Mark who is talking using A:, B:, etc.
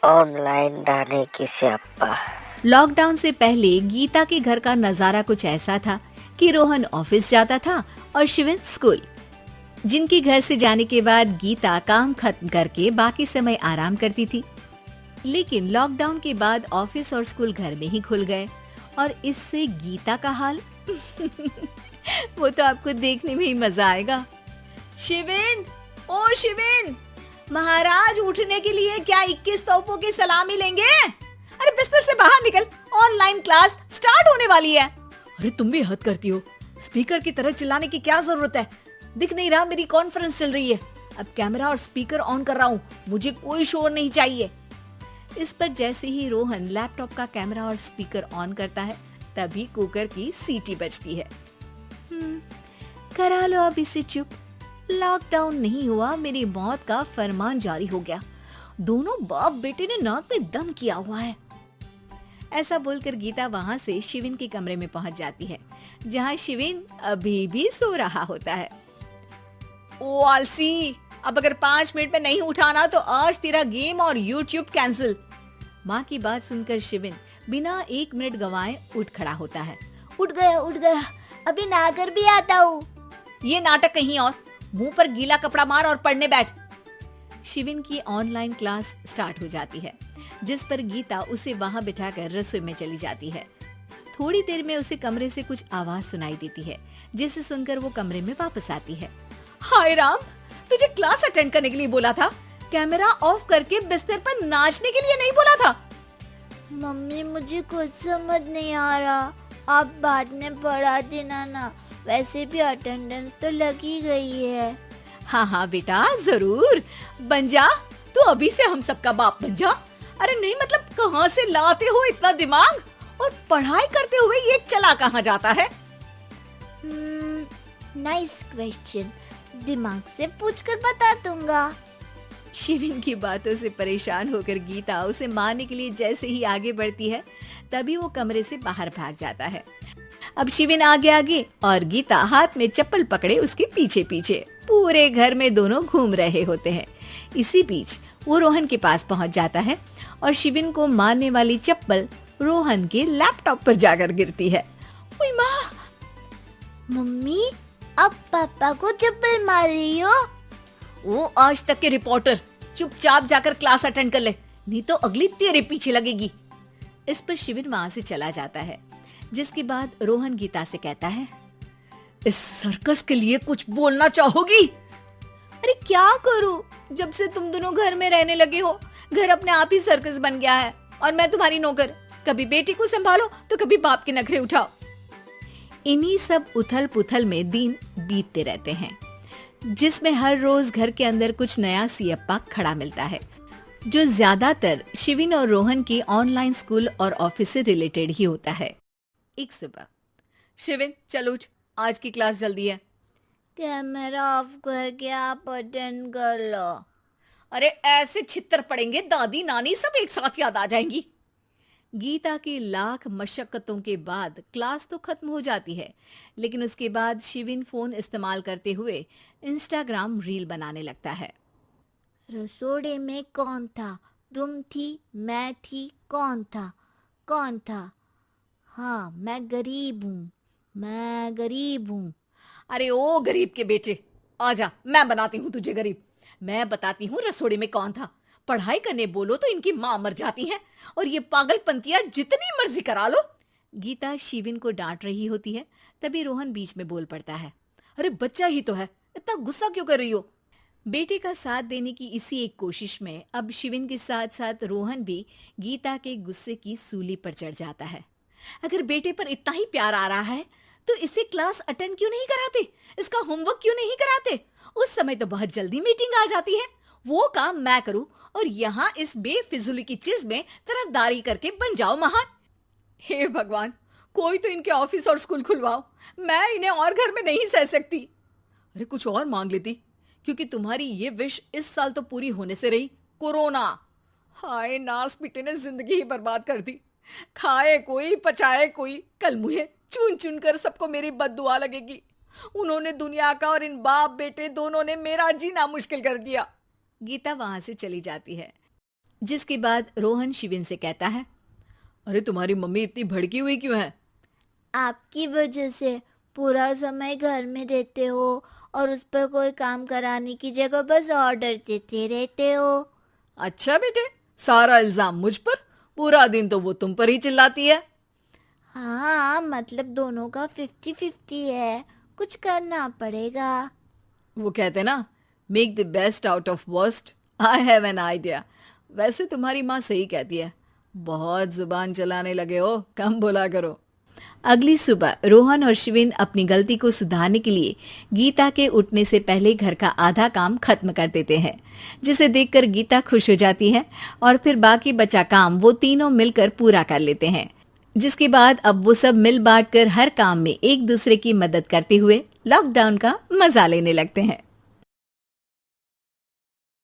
A: Online रहने की स्यापा।
B: लॉकडाउन से पहले गीता के घर का नजारा कुछ ऐसा था कि रोहन ऑफिस जाता था और शिवन स्कूल। जिनके घर से जाने के बाद गीता काम खत्म करके बाकी समय आराम करती थी। लेकिन लॉकडाउन के बाद ऑफिस और स्कूल घर में ही खुल गए और इससे गीता का हाल वो तो आपको देखने में ही मजा आएगा। शिवेन, ओ शिवेन, महाराज उठने के लिए क्या 21 तोपों की सलामी लेंगे? अरे बिस्तर से बाहर निकल, ऑनलाइन क्लास स्टार्ट होने वाली है। अरे तुम भी हद करती हो, स्पीकर की तरह चिल्लाने की क्या जरूरत है? दिख नहीं रहा मेरी कॉन्फ्रेंस चल रही है। अब कैमरा और स्पीकर ऑन कर रहा हूँ, मुझे कोई शोर नहीं चाहिए। इस पर जैसे ही रोहन लैपटॉप का कैमरा और स्पीकर ऑन करता है तभी कुकर की सीटी बजती है। करा लो अब इसे चुप। लॉकडाउन नहीं हुआ, मेरी मौत का फरमान जारी हो गया। दोनों बाप बेटे ने नाक में दम किया हुआ है। ऐसा बोलकर गीता वहां से शिविन के कमरे में पहुंच जाती है, जहां शिविन अभी भी सो रहा होता है। ओ आलसी, अब अगर 5 मिनट में नहीं उठाना तो आज तेरा गेम और यूट्यूब कैंसिल। माँ की बात सुनकर शिविन बिना 1 मिनट गंवाए उठ खड़ा होता है। उठ गया, अभी नहाकर भी आता हूँ। ये नाटक कहीं और, मुंह पर गीला कपड़ा मार और पढ़ने बैठ। शिविन की ऑनलाइन क्लास स्टार्ट हो जाती है, जिस पर गीता उसे वहां बिठाकर रसोई में चली जाती है। थोड़ी देर में उसे कमरे से कुछ आवाज सुनाई देती है, जिसे सुनकर वो कमरे में वापस आती है। हाय राम, तुझे क्लास अटेंड करने के लिए बोला था, कैमरा ऑफ करके बिस्तर पर नाचने के लिए नहीं बोला था।
C: मम्मी मुझे कुछ समझ नहीं आ रहा, आप बाद में पढ़ा देना ना, वैसे भी अटेंडेंस तो लगी गई है।
B: हाँ बेटा, जरूर बन जा, तू अभी से हम सबका बाप बन जा। अरे नहीं मतलब कहाँ से लाते हो इतना दिमाग, और पढ़ाई करते हुए ये चला कहाँ जाता है?
C: नाइस क्वेश्चन, दिमाग से पूछकर बता दूंगा।
B: शिविन की बातों से परेशान होकर गीता उसे मारने के लिए जैसे ही आगे बढ़ती है तभी वो कमरे से बाहर भाग जाता है। अब शिविन आगे आगे और गीता हाथ में चप्पल पकड़े उसके पीछे पीछे पूरे घर में दोनों घूम रहे होते हैं। इसी बीच वो रोहन के पास पहुंच जाता है और शिविन को मारने वाली चप्पल रोहन के लैपटॉप पर जाकर गिरती है। ओए माँ!
C: मम्मी, अब पापा को चप्पल मार रही हो?
B: वो आज तक के रिपोर्टर, चुपचाप जाकर क्लास अटेंड कर ले, नहीं तो अगली तेरे पीछे लगेगी। इस पर शिविन वहां से चला जाता है, जिसके बाद रोहन गीता से कहता है, इस सर्कस के लिए कुछ बोलना चाहोगी? अरे क्या करूं, जब से तुम दोनों घर में रहने लगे हो, घर अपने आप ही सर्कस बन गया है और मैं तुम्हारी नौकर, कभी बेटी को संभालो तो कभी बाप के नखरे उठाओ। इन्हीं सब उथल पुथल में दिन बीतते रहते हैं, जिसमें हर रोज घर के अंदर कुछ नया सियप्पा खड़ा मिलता है, जो ज्यादातर शिविन और रोहन के ऑनलाइन स्कूल और ऑफिस से रिलेटेड ही होता है। एक सुबह, शिविन चल उठ, आज की क्लास जल्दी है।
C: कैमरा ऑफ करके आप अटेंड कर लो।
B: अरे ऐसे छित्तर पड़ेंगे, दादी नानी सब एक साथ याद आ जाएंगी। गीता की लाख मशक्कतों के बाद क्लास तो खत्म हो जाती है, लेकिन उसके बाद शिविन फोन इस्तेमाल करते हुए इंस्टाग्राम रील बनाने लगता है।
C: रसोड़े में कौन था? तुम थी, मैं थी, कौन था? कौन था? हाँ, मैं गरीब हूँ।
B: अरे ओ गरीब के बेटे, आजा, मैं बनाती हूँ तुझे गरीब। मैं बताती हूँ रसोड़े में कौन था। पढ़ाई करने बोलो तो इनकी माँ मर जाती है और ये पागलपंतियां जितनी मर्जी करा लो। गीता शिविन को डांट रही होती है, तभी रोहन बीच में बोल पड़ता है, अरे बच्चा ही तो है, इतना गुस्सा क्यों कर रही हो? बेटे का साथ देने की इसी एक कोशिश में अब शिविन के साथ साथ रोहन भी गीता के गुस्से की सूली पर चढ़ जाता है। अगर बेटे पर इतना ही प्यार आ रहा है तो इसे क्लास अटेंड क्यों नहीं कराते, इसका होमवर्क क्यों नहीं कराते? उस समय तो बहुत जल्दी मीटिंग आ जाती है, वो काम मैं करूं और यहाँ इस बेफिजुली की चीज में तरफदारी करके बन जाओ महान। हे भगवान, कोई तो इनके ऑफिस और स्कूल खुलवाओ, मैं इन्हें और घर में नहीं सह सकती। अरे कुछ और मांग लेती, क्योंकि तुम्हारी ये विश इस साल तो पूरी होने से रही, कोरोना। हाय नास पिटे ने जिंदगी ही बर्बाद कर दी। खाए कोई पचाए कोई, कल मुझे चुन चुन कर सबको मेरी बद्दुआ लगेगी। उन्होंने दुनिया का और इन बाप बेटे दोनों ने मेरा जीना मुश्किल कर दिया। गीता वहां से चली जाती है। जिसके बाद रोहन शिविन से कहता है, अरे तुम्हारी मम्मी इतनी भड़की हुई क्यों है?
C: आपकी वजह से पूरा समय घर में रहते हो और उस पर कोई काम कराने की जगह बस ऑर्डर देते रहते हो।
B: अच्छा बेटे, सारा इल्जाम मुझ पर? पूरा दिन तो वो तुम पर ही चिल्लाती है।
C: हाँ, मतलब दोनों का 50-50 है, कुछ करना पड़ेगा।
B: वो कहते ना, make the best out of worst. I have an idea. वैसे तुम्हारी माँ सही कहती है, बहुत जुबान चलाने लगे हो, कम बोला करो। अगली सुबह रोहन और शिविन अपनी गलती को सुधारने के लिए गीता के उठने से पहले घर का आधा काम खत्म कर देते हैं, जिसे देखकर गीता खुश हो जाती है और फिर बाकी बचा काम वो तीनों मिलकर पूरा कर लेते हैं। जिसके बाद अब वो सब मिल बांट कर हर काम में एक दूसरे की मदद करते हुए लॉकडाउन का मजा लेने लगते हैं।